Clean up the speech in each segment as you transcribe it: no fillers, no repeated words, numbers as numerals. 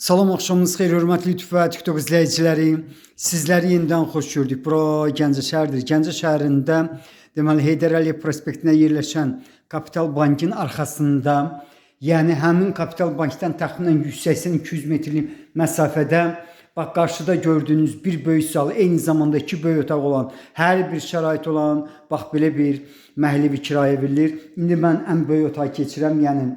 Salam, axşamınız xeyir, hörmətli YouTube və TikTok izləyiciləri. Sizləri yenidən xoş gördük. Bura Gəncə şəhəridir. Gəncə şəhərində deməli Heydər Əliyev prospektinə yerləşən Kapital Bankın arxasında, yəni həmin Kapital Bankdan təxminən 180-200 metrlik məsafədə bax qarşıda gördüyünüz bir böyük zal, eyni zamanda iki böyük otaq olan, hər bir şərait olan bax belə bir məhəlli kirayə verilir. İndi mən ən böyük otağı keçirəm, yəni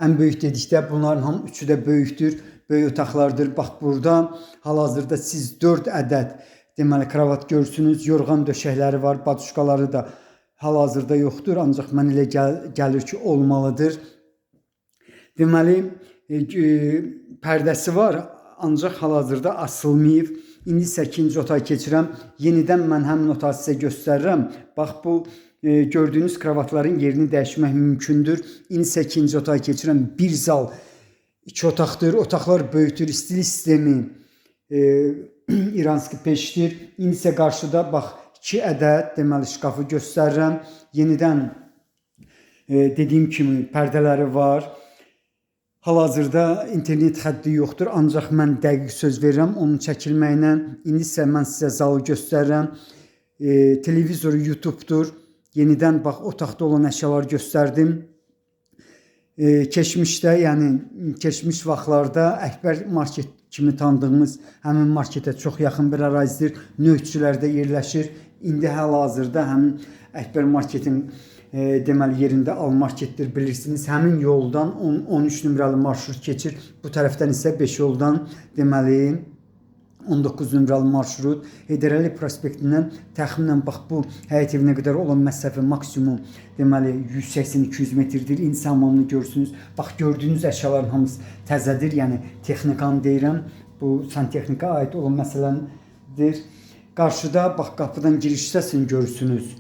ən böyük dedikdə bunların hamı üçü də böyükdür, böyük otaqlardır. Bax burada hal-hazırda siz 4 ədəd deməli kravat görürsünüz, yorğan döşəkləri var, baduşkaları da hal-hazırda yoxdur, ancaq mən elə gəlir ki olmalıdır. Deməli pərdəsi var, ancaq hal-hazırda asılmayıb. İndi isə ikinci otağa keçirəm. Yenidən mən həmin otağı sizə göstərirəm. Bax bu gördüyünüz kravatların yerini dəyişmək mümkündür. İndi isə ikinci otağa keçirəm. Bir zal, iki otaqdır. Otaqlar böyükdür. İstilik sistemi İranski peşdir. İndi isə qarşıda bax 2 ədəd deməli şkafı göstərirəm. Yenidən dediyim kimi pərdələri var. Hal-hazırda internet xətti yoxdur, ancaq mən dəqiq söz verirəm onun çəkilməyinə. İndi isə mən sizə zalı göstərirəm. Televizoru YouTube'dur. Yenidən bax otaqda olan əşyaları göstərdim. Keçmişdə, yəni keçmiş vaxtlarda Əkbər market kimi tanıdığımız həmin marketə çox yaxın bir ərazidir. Növçülərdə yerləşir. İndi hal-hazırda həmin Əkbər marketin deməli yerində al marketdir, bilirsiniz. Həmin yoldan 13 nömrəli marşrut keçir. Bu tərəfdən isə 5 yoldan deməli 19 nömrəli marşrut Heydər Əliyev prospektindən təxminən bax bu həyət evinə qədər olan məsafə maksimum deməli 180-200 metrdir. İndi hamamını görürsünüz. Bax gördüyünüz əşyaların hamısı təzədir, yəni texnikanı deyirəm. Bu santexnika aid olan məsələdir. Qarşıda bax qapıdan giriş hissəsini görürsünüz.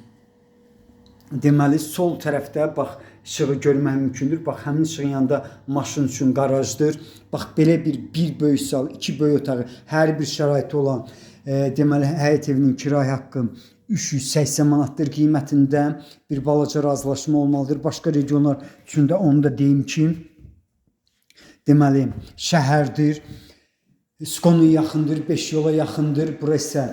Deməli sol tərəfdə bax işığı görmək mümkündür. Bax həmin işığın yanında maşın üçün qarajdır. Bax belə bir böyük sal, 2 böyük otağı, hər bir şəraiti olan deməli həyət evinin kirayə haqqı 380 manatdır qiymətində. Bir balaca razılaşma olmalıdır. Başqa regionlar üçün də onu da deyim ki, deməli şəhərdir. Skonu yaxındır, 5 yola yaxındır. Burası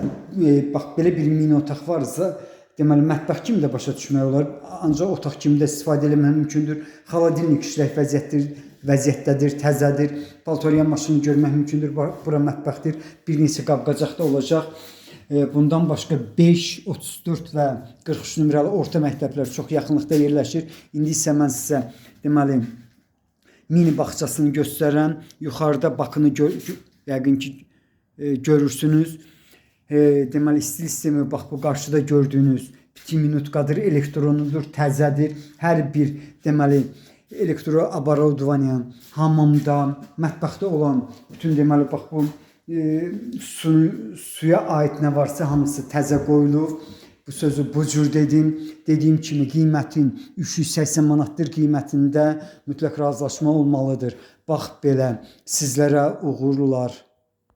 bax belə bir mini otaq varsa deməli mətbəx kimi də başa düşmək olar. Ancaq otaq kimi də istifadə etmək mümkündür. Xaladilnik işlək vəziyyətdədir, təzədir. Paltoriya maşını görmək mümkündür. Bura mətbəxdir. Bir neçə qab-qacaq da olacaq. Bundan başqa 5, 34 və 43 nömrəli orta məktəblər çox yaxınlıqda yerləşir. İndi isə mən sizə deməli mini bağçasını göstərəm. Yuxarıda bakını yəqin ki görürsünüz. Deməli istilik sistemi bax bu qarşıda gördüyünüz 2 minutkadır, elektronudur, təzədir. Hər bir deməli elektro оборудование hamamda, mətbəxdə olan bütün deməli bax bu suya aid nə varsa hamısı təzə qoyulur. Bu sözü bu cür dedim. Dediyim kimi qiymətin 380 manatdır qiymətində mütləq razılaşma olmalıdır. Bax belə sizlərə uğurlar.